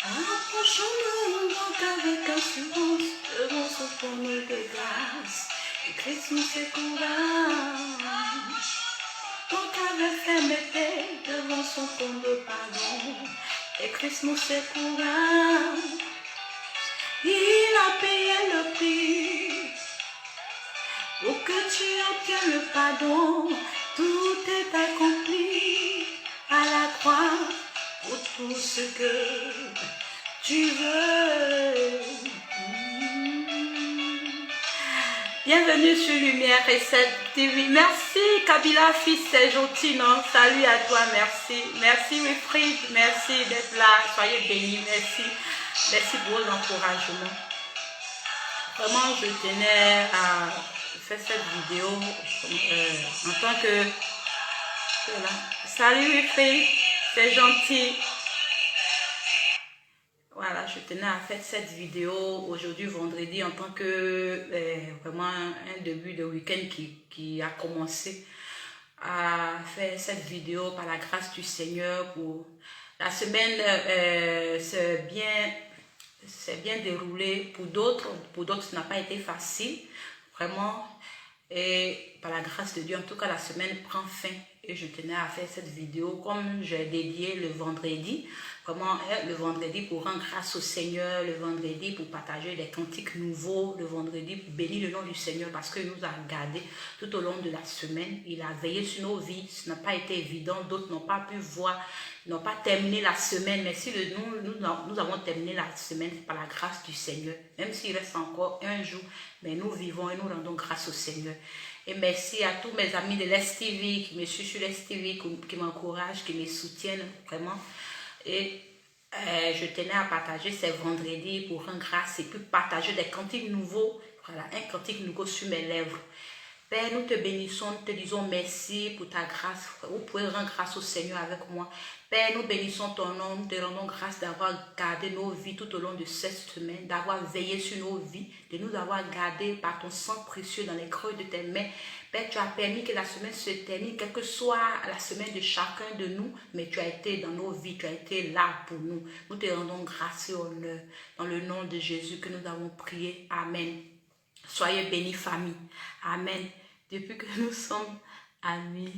Approchons-nous donc avec assurance devant son trône de grâce. Et Christ nous secourra. Donc avec fermeté devant son trône de pardon. Et Christ nous secourra. Il a payé le prix pour que tu obtiennes le pardon. Tout est accompli à la croix pour tout ce que tu veux. Bienvenue sur Lumière et Cette TV. Merci Kabila fils, c'est gentil, non? Salut à toi, merci. Merci Wilfried, merci d'être là. Soyez bénis, merci. Merci pour vos encouragements. Vraiment, je tenais à faire cette vidéo en tant que... Voilà. Salut Wilfried, c'est gentil. Voilà, je tenais à faire cette vidéo aujourd'hui, vendredi, en tant que vraiment un début de week-end qui a commencé à faire cette vidéo par la grâce du Seigneur. Pour la semaine, c'est bien déroulé pour d'autres. Pour d'autres, ce n'a pas été facile, vraiment. Et par la grâce de Dieu, en tout cas, la semaine prend fin. Et je tenais à faire cette vidéo comme j'ai dédié le vendredi. Vraiment, le vendredi pour rendre grâce au Seigneur, le vendredi pour partager des cantiques nouveaux, le vendredi pour bénir le nom du Seigneur parce qu'il nous a gardés tout au long de la semaine. Il a veillé sur nos vies, ce n'a pas été évident, d'autres n'ont pas pu voir, n'ont pas terminé la semaine, mais si nous avons terminé la semaine par la grâce du Seigneur, même s'il reste encore un jour, mais nous vivons et nous rendons grâce au Seigneur. Et merci à tous mes amis de l'STV qui me suivent sur l'STV, qui m'encouragent, qui me soutiennent vraiment. Et je tenais à partager ces vendredis pour rendre grâce et puis partager des cantiques nouveaux. Voilà, un cantique nouveau sur mes lèvres. Père, nous te bénissons, nous te disons merci pour ta grâce. Vous pouvez rendre grâce au Seigneur avec moi. Père, nous bénissons ton nom, nous te rendons grâce d'avoir gardé nos vies tout au long de cette semaine, d'avoir veillé sur nos vies, de nous avoir gardés par ton sang précieux dans les creux de tes mains. Père, tu as permis que la semaine se termine, quelle que soit la semaine de chacun de nous, mais tu as été dans nos vies, tu as été là pour nous. Nous te rendons grâce et honneur dans le nom de Jésus que nous avons prié. Amen. Soyez bénis, famille. Amen. Depuis que nous sommes amis.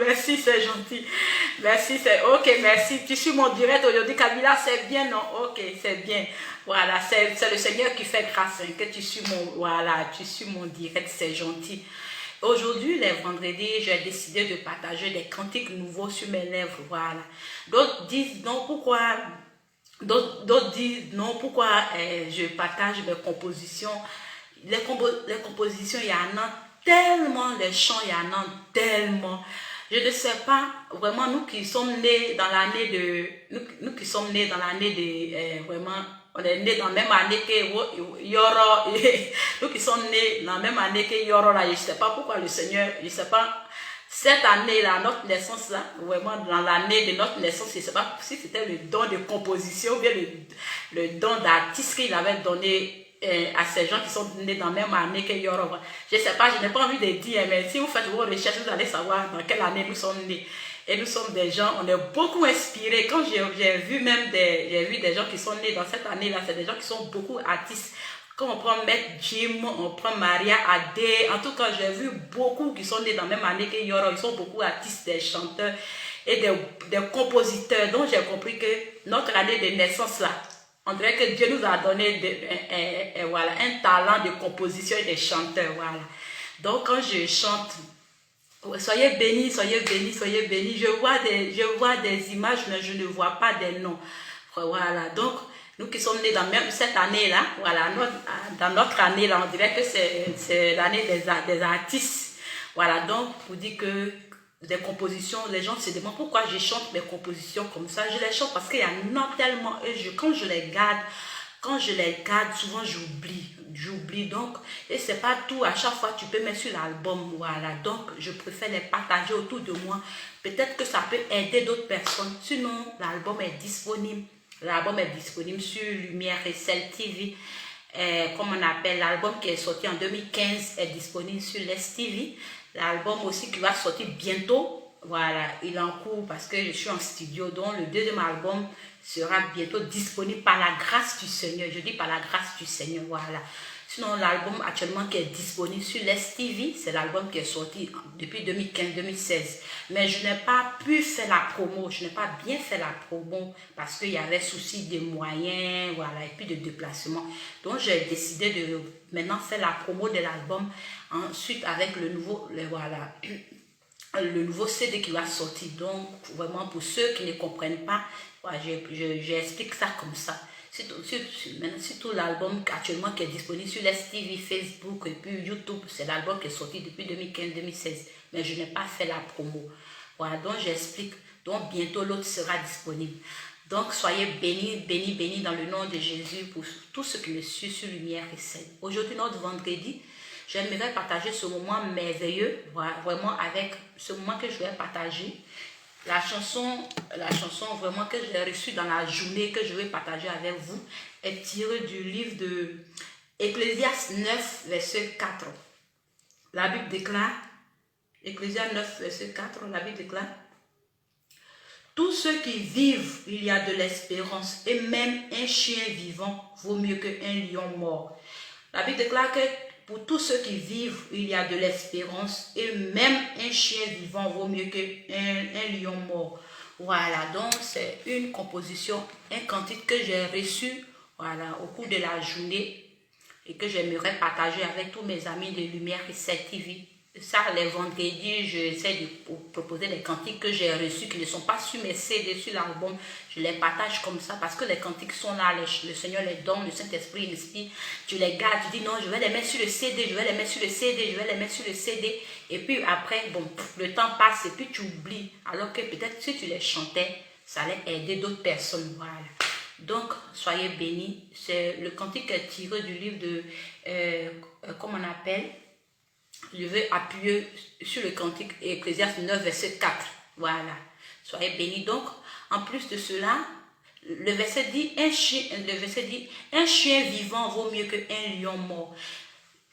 Merci, c'est gentil. Merci, c'est ok, merci. Tu suis mon direct aujourd'hui, Kabila, c'est bien, non? Ok, c'est bien. Voilà, c'est le Seigneur qui fait grâce, hein, que tu suis mon direct, c'est gentil. Aujourd'hui, les vendredis, j'ai décidé de partager des cantiques nouveaux sur mes lèvres, voilà. D'autres disent non, pourquoi? D'autres disent non, pourquoi je partage mes compositions. Les compositions, il y en a tellement, les chants, il y en a tellement. Je ne sais pas, vraiment, nous qui sommes nés dans l'année de... Nous qui sommes nés dans l'année de... vraiment, on est nés dans la même année que Yoro. Nous qui sommes nés dans la même année que Yoro, là, je ne sais pas pourquoi le Seigneur, je ne sais pas... Cette année-là, notre naissance-là, vraiment dans l'année de notre naissance, je ne sais pas si c'était le don de composition ou bien le don d'artiste qu'il avait donné à ces gens qui sont nés dans la même année que Yoro. Je ne sais pas, je n'ai pas envie de dire, mais si vous faites vos recherches, vous allez savoir dans quelle année nous sommes nés. Et nous sommes des gens, on est beaucoup inspirés. Quand j'ai vu des gens qui sont nés dans cette année-là, c'est des gens qui sont beaucoup artistes. Quand on prend Maître Jim, on prend Maria Adé, en tout cas, j'ai vu beaucoup qui sont nés dans la même année que Yoro. Ils sont beaucoup artistes, des chanteurs et des compositeurs. Donc, j'ai compris que notre année de naissance, là, on dirait que Dieu nous a donné voilà, un talent de composition et de chanteur. Voilà. Donc, quand je chante, soyez bénis, soyez bénis, soyez bénis. Je vois des images, mais je ne vois pas des noms. Voilà. Donc, nous qui sommes nés dans même cette année-là, voilà, dans notre année-là, on dirait que c'est l'année des artistes. Voilà, donc, pour dire que des compositions, les gens se demandent pourquoi je chante mes compositions comme ça. Je les chante parce qu'il y en a tellement, et quand je les garde, souvent j'oublie donc, et c'est pas tout, à chaque fois tu peux mettre sur l'album, voilà, donc je préfère les partager autour de moi, peut-être que ça peut aider d'autres personnes, sinon l'album est disponible. L'album est disponible sur Lumière et Cette TV. Comme on appelle, l'album qui est sorti en 2015 est disponible sur l'STV. L'album aussi qui va sortir bientôt, Voilà, il est en cours parce que je suis en studio, donc le deuxième album sera bientôt disponible par la grâce du Seigneur. Je dis par la grâce du Seigneur, voilà. Sinon, l'album actuellement qui est disponible sur l'STV, c'est l'album qui est sorti depuis 2015-2016. Mais je n'ai pas pu faire la promo, je n'ai pas bien fait la promo parce qu'il y avait souci de moyens, voilà, et puis de déplacement. Donc, j'ai décidé de maintenant faire la promo de l'album ensuite avec le nouveau, voilà, le nouveau CD qui va sortir. Donc, vraiment, pour ceux qui ne comprennent pas, voilà, j'explique ça comme ça. C'est tout l'album actuellement qui est disponible sur l'STV, Facebook et puis YouTube. C'est l'album qui est sorti depuis 2015-2016. Mais je n'ai pas fait la promo. Voilà, donc j'explique. Donc, bientôt, l'autre sera disponible. Donc, soyez bénis, bénis, bénis dans le nom de Jésus pour tous ceux qui me suivent sur Lumière et Scène. Aujourd'hui, notre vendredi, j'aimerais partager ce moment merveilleux, vraiment avec ce moment que je vais partager. La chanson vraiment que j'ai reçue dans la journée que je vais partager avec vous est tirée du livre de Ecclésiaste 9, verset 4. La Bible déclare, Ecclésiaste 9, verset 4, la Bible déclare: tous ceux qui vivent, il y a de l'espérance, et même un chien vivant vaut mieux qu'un lion mort. La Bible déclare que pour tous ceux qui vivent, il y a de l'espérance, et même un chien vivant vaut mieux qu'un lion mort. Voilà, donc c'est une composition, un cantique que j'ai reçu, voilà, au cours de la journée et que j'aimerais partager avec tous mes amis de Lumière et Scène TV. Ça, les vendredis, j'essaie de proposer des cantiques que j'ai reçus, qui ne sont pas sur mes CD, sur l'album. Je les partage comme ça parce que les cantiques sont là, le Seigneur les donne, le Saint-Esprit l'inspire. Tu les gardes, tu dis non, je vais les mettre sur le CD, je vais les mettre sur le CD, je vais les mettre sur le CD. Et puis après, bon, le temps passe et puis tu oublies. Alors que peut-être si tu les chantais, ça allait aider d'autres personnes. Voilà. Donc, soyez bénis. C'est le cantique est tiré du livre de, comment on appelle? Je vais appuyer sur le cantique Ecclésiaste 9, verset 4. Voilà. Soyez bénis. Donc, en plus de cela, le verset dit, un chien vivant vaut mieux qu'un lion mort.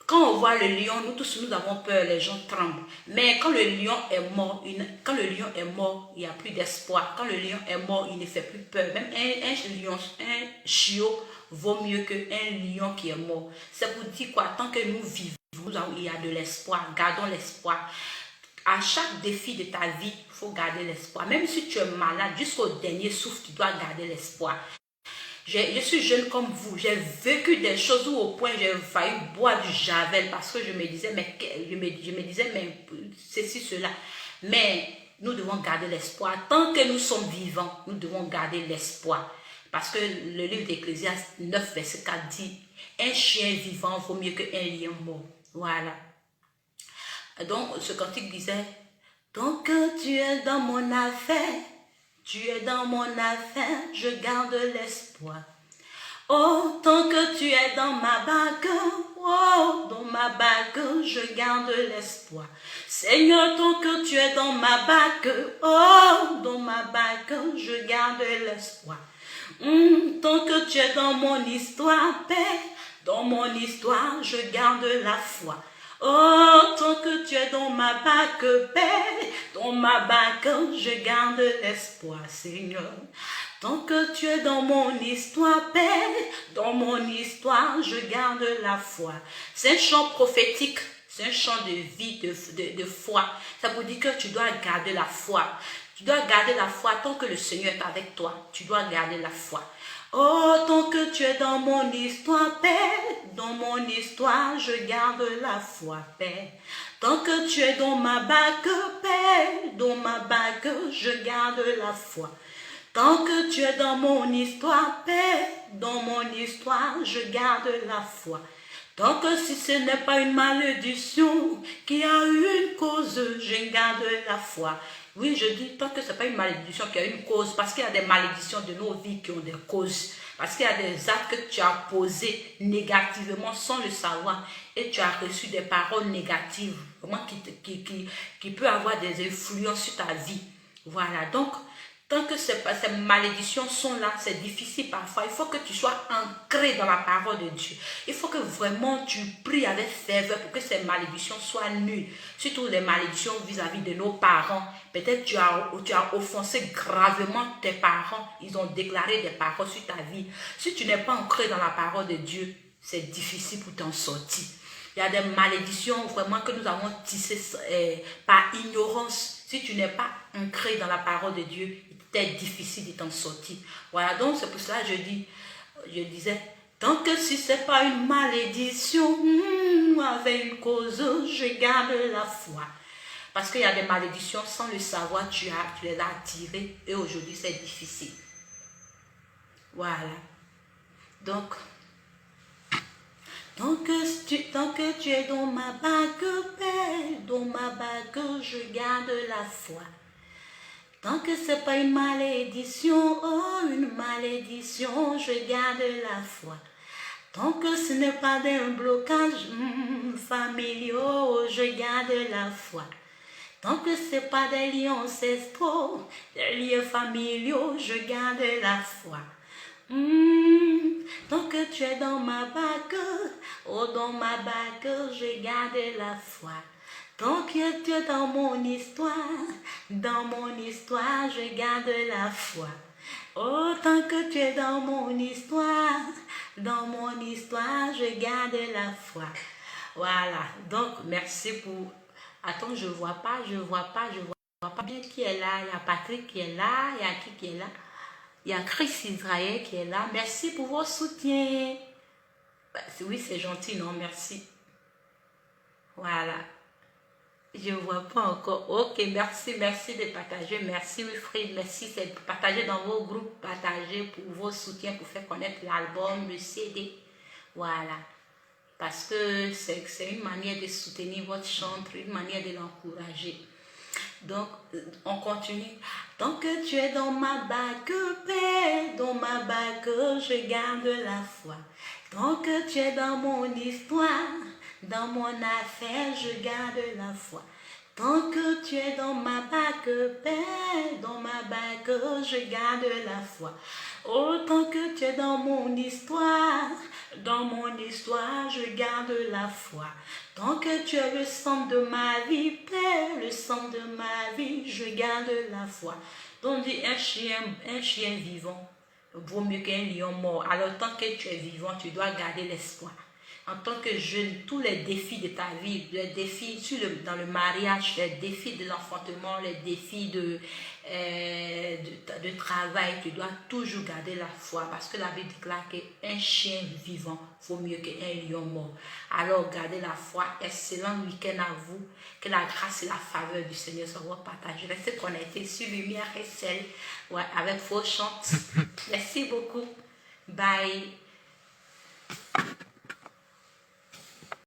Quand on voit le lion, nous tous, nous avons peur, les gens tremblent. Mais quand le lion est mort, il n'y a plus d'espoir. Quand le lion est mort, il ne fait plus peur. Même un chiot vaut mieux qu'un lion qui est mort. C'est pour dire quoi? Tant que nous vivons, il y a de l'espoir. Gardons l'espoir. À chaque défi de ta vie, il faut garder l'espoir. Même si tu es malade, jusqu'au dernier souffle, tu dois garder l'espoir. Je suis jeune comme vous, j'ai vécu des choses où au point j'ai failli boire du javel parce que je me disais, mais ceci, cela. Mais nous devons garder l'espoir. Tant que nous sommes vivants, nous devons garder l'espoir. Parce que le livre d'Ecclésiaste 9, verset 4 dit, un chien vivant vaut mieux qu'un lion mort. Voilà. Donc, ce cantique disait, tant que tu es dans mon affaire, tu es dans mon affaire, je garde l'espoir. Oh, tant que tu es dans ma barque, oh, dans ma barque, je garde l'espoir. Seigneur, tant que tu es dans ma barque, oh, dans ma barque, je garde l'espoir. Tant que tu es dans mon histoire, Père, dans mon histoire, je garde la foi. Oh, tant que tu es dans ma barque, Père, dans ma barque, je garde l'espoir, Seigneur. Tant que tu es dans mon histoire, Père, dans mon histoire, je garde la foi. C'est un chant prophétique, c'est un chant de vie, de foi. Ça vous dit que tu dois garder la foi. Tu dois garder la foi tant que le Seigneur est avec toi. Tu dois garder la foi. Oh, tant que tu es dans mon histoire, Père, dans mon histoire, je garde la foi, Père. Tant que tu es dans ma barque, Père, dans ma barque, je garde la foi. Tant que tu es dans mon histoire, Père, dans mon histoire, je garde la foi. Tant que si ce n'est pas une malédiction qui a eu une cause, je garde la foi. Oui, je dis tant que ce n'est pas une malédiction qui a une cause, parce qu'il y a des malédictions de nos vies qui ont des causes. Parce qu'il y a des actes que tu as posés négativement sans le savoir et tu as reçu des paroles négatives, vraiment qui peut avoir des influences sur ta vie. Voilà, donc Tant que ces malédictions sont là, c'est difficile parfois. Il faut que tu sois ancré dans la parole de Dieu. Il faut que vraiment tu pries avec ferveur pour que ces malédictions soient nulles. Surtout les malédictions vis-à-vis de nos parents. Peut-être tu as offensé gravement tes parents. Ils ont déclaré des paroles sur ta vie. Si tu n'es pas ancré dans la parole de Dieu, c'est difficile pour t'en sortir. Il y a des malédictions vraiment que nous avons tissées par ignorance. Si tu n'es pas ancré dans la parole de Dieu, c'est difficile de t'en sortir. Voilà, donc c'est pour cela que je disais, tant que si ce n'est pas une malédiction, avec une cause, je garde la foi. Parce qu'il y a des malédictions, sans le savoir, tu les as attirées et aujourd'hui c'est difficile. Voilà. Donc, tant que tu es dans ma bague, Père, dans ma bague, je garde la foi. Tant que ce n'est pas une malédiction, oh, une malédiction, je garde la foi. Tant que ce n'est pas d'un blocage familial, je garde la foi. Tant que ce n'est pas des liens ancestraux, des liens familiaux, je garde la foi. Tant que tu es dans ma bague, oh, dans ma bague, je garde la foi. Tant que tu es dans mon histoire, je garde la foi. Oh, tant que tu es dans mon histoire, je garde la foi. Voilà, donc merci pour... Attends, je vois pas bien qui est là. Il y a Patrick qui est là, il y a qui est là? Il y a Chris Israël qui est là. Merci pour vos soutiens. Oui, c'est gentil, non? Merci. Voilà. Je ne vois pas encore. Ok, merci de partager. Merci Wilfried, merci de partager dans vos groupes, partager pour vos soutiens, pour faire connaître l'album, le CD. Voilà. Parce que c'est une manière de soutenir votre chantre, une manière de l'encourager. Donc, on continue. Tant que tu es dans ma bague, Père, dans ma bague, je garde la foi. Tant que tu es dans mon histoire, dans mon affaire, je garde la foi. Tant que tu es dans ma bague, Père, dans ma bague, je garde la foi. Oh, tant que tu es dans mon histoire, je garde la foi. Tant que tu es le centre de ma vie, Père, le centre de ma vie, je garde la foi. Donc, dit un chien vivant vaut mieux qu'un lion mort. Alors, tant que tu es vivant, tu dois garder l'espoir. En tant que jeune, tous les défis de ta vie, les défis dans le mariage, les défis de l'enfantement, les défis de travail, tu dois toujours garder la foi parce que la Bible déclare qu'un chien vivant vaut mieux qu'un lion mort. Alors, gardez la foi. Excellent week-end à vous. Que la grâce et la faveur du Seigneur soient partagées. Restez connectés sur Lumière et Sel avec vos chants. Merci beaucoup. Bye.